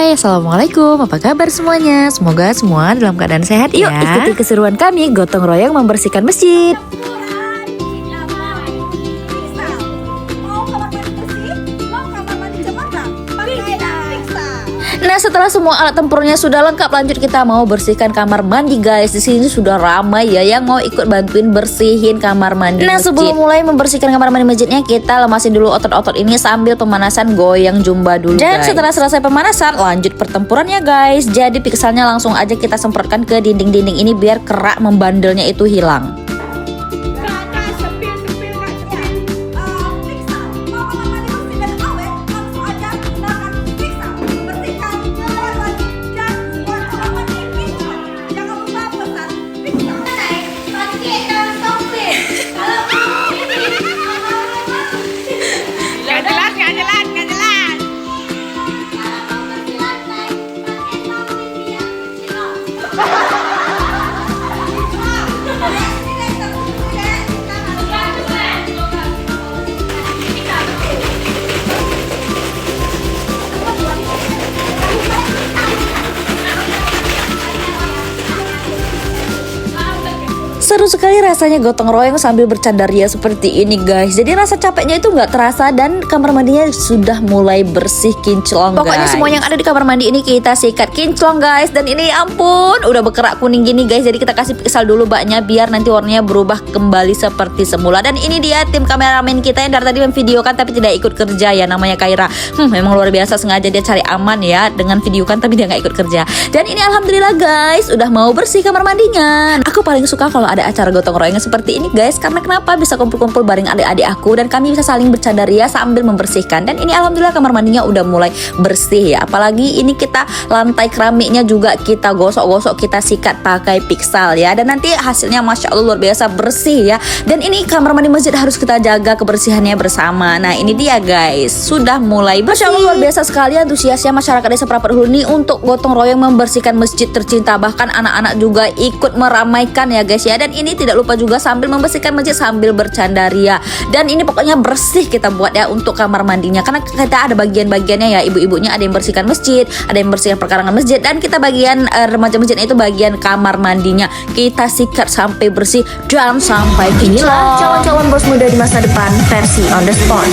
Hai, Assalamualaikum, apa kabar semuanya? Semoga semua dalam keadaan sehat ya. Yuk ikuti keseruan kami gotong royong membersihkan masjid. Nah, setelah semua alat tempurnya sudah lengkap, lanjut kita mau bersihkan kamar mandi, guys. Di sini sudah ramai ya yang mau ikut bantuin bersihin kamar mandi. Nah, sebelum mulai membersihkan kamar mandi masjidnya, kita lemasin dulu otot-otot ini sambil pemanasan goyang jumba dulu, dan guys. Setelah selesai pemanasan, lanjut pertempurannya, guys. Jadi pikselnya langsung aja kita semprotkan ke dinding-dinding ini biar kerak membandelnya itu hilang. Seru sekali rasanya gotong royong sambil bercanda ria seperti ini, guys. Jadi rasa capeknya itu nggak terasa dan kamar mandinya sudah mulai bersih kinclong, guys. Pokoknya semua yang ada di kamar mandi ini kita sikat kinclong, guys. Dan ini ampun udah berkerak kuning gini, guys. Jadi kita kasih piksel dulu baknya biar nanti warnanya berubah kembali seperti semula. Dan ini dia tim kameramen kita yang dari tadi memvideokan tapi tidak ikut kerja ya, namanya Kaira. Memang luar biasa, sengaja dia cari aman ya dengan videokan tapi dia nggak ikut kerja. Dan ini alhamdulillah, guys, udah mau bersih kamar mandinya. Aku paling suka kalau ada acara gotong royong seperti ini, guys, karena kenapa bisa kumpul-kumpul bareng adik-adik aku dan kami bisa saling bercanda ria sambil membersihkan. Dan ini alhamdulillah kamar mandinya udah mulai bersih ya. Apalagi ini kita lantai keramiknya juga kita gosok-gosok, kita sikat pakai piksel ya. Dan nanti hasilnya masya Allah luar biasa bersih ya. Dan ini kamar mandi masjid harus kita jaga kebersihannya bersama. Nah ini dia, guys, sudah mulai bersih. Masya Allah luar biasa sekali antusiasnya masyarakat desa Prapat Hulu ini untuk gotong royong membersihkan masjid tercinta. Bahkan anak-anak juga ikut meramaikan ya, guys ya. Dan ini tidak lupa juga sambil membersihkan masjid sambil bercanda ria. Dan ini pokoknya bersih kita buat ya untuk kamar mandinya, karena kita ada bagian-bagiannya ya. Ibu-ibunya ada yang bersihkan masjid, ada yang bersihkan perkarangan masjid, dan kita bagian remaja masjidnya itu bagian kamar mandinya kita sikat sampai bersih dan sampai kinclong. Inilah calon-calon bos muda di masa depan versi on the spot.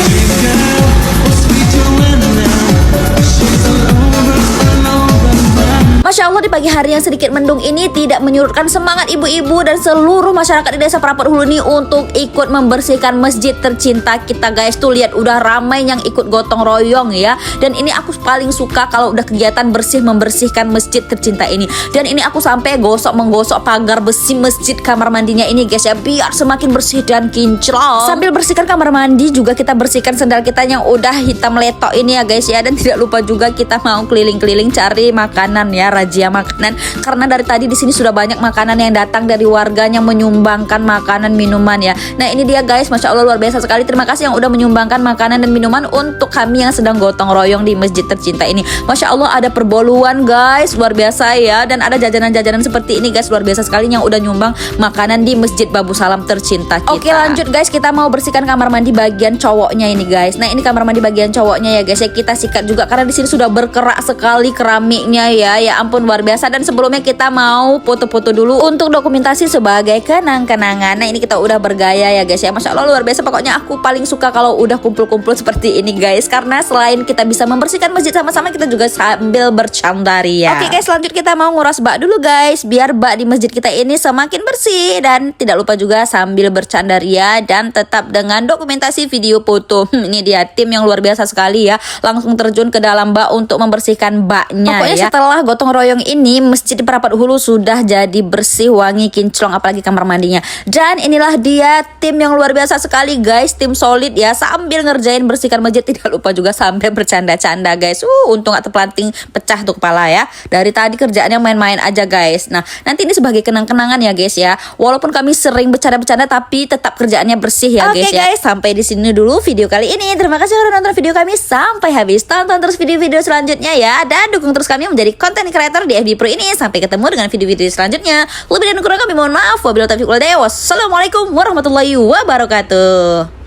Masya Allah, di pagi hari yang sedikit mendung ini tidak menyurutkan semangat ibu-ibu dan seluruh masyarakat di desa Prapat Hulu ini untuk ikut membersihkan masjid tercinta kita, guys. Tuh lihat udah ramai yang ikut gotong royong ya. Dan ini aku paling suka kalau udah kegiatan bersih membersihkan masjid tercinta ini. Dan ini aku sampai menggosok pagar besi masjid kamar mandinya ini, guys ya, biar semakin bersih dan kinclong. Sambil bersihkan kamar mandi juga kita bersihkan sendal kita yang udah hitam letok ini ya, guys ya. Dan tidak lupa juga kita mau keliling-keliling cari makanan ya, razia makanan, karena dari tadi di sini sudah banyak makanan yang datang dari warganya menyumbangkan makanan minuman ya. Nah ini dia, guys, masya Allah luar biasa sekali. Terima kasih yang udah menyumbangkan makanan dan minuman untuk kami yang sedang gotong royong di masjid tercinta ini. Masya Allah ada perboluan, guys, luar biasa ya. Dan ada jajanan-jajanan seperti ini, guys, luar biasa sekali yang udah nyumbang makanan di masjid Babu Salam tercinta kita. Oke lanjut, guys, kita mau bersihkan kamar mandi bagian cowoknya ini, guys. Nah ini kamar mandi bagian cowoknya ya, guys ya, kita sikat juga karena di sini sudah berkerak sekali keramiknya ya. Ya ampun luar biasa. Dan sebelumnya kita mau foto-foto dulu untuk dokumentasi sebagai kenang-kenangan. Nah ini kita udah bergaya ya, guys ya, masya Allah luar biasa. Pokoknya aku paling suka kalau udah kumpul-kumpul seperti ini, guys, karena selain kita bisa membersihkan masjid sama-sama, kita juga sambil bercanda ria. Oke, guys, lanjut kita mau nguras bak dulu, guys, biar bak di masjid kita ini semakin bersih. Dan tidak lupa juga sambil bercanda ria dan tetap dengan dokumentasi video foto. Ini dia tim yang luar biasa sekali ya, langsung terjun ke dalam bak untuk membersihkan baknya. Pokoknya ya, setelah gotong royong ini masjid di Prapat Hulu sudah jadi bersih, wangi, kinclong, apalagi kamar mandinya. Dan inilah dia tim yang luar biasa sekali, guys, tim solid ya, sambil ngerjain bersihkan masjid tidak lupa juga sampai bercanda-canda, guys. Untung gak terpelanting pecah tuh kepala ya. Dari tadi kerjaannya main-main aja, guys. Nah nanti ini sebagai kenang-kenangan ya, guys ya. Walaupun kami sering bercanda-bercanda tapi tetap kerjaannya bersih ya, guys ya. Sampai di sini dulu video kali ini. Terima kasih sudah nonton video kami sampai habis. Tonton terus video-video selanjutnya ya, dan dukung terus kami menjadi konten kreator di FB Pro ini. Sampai ketemu dengan video-video selanjutnya. Lebih dan kurang kami mohon maaf. Wabillahi taufiq wal hidayah. Wassalamualaikum warahmatullahi wabarakatuh.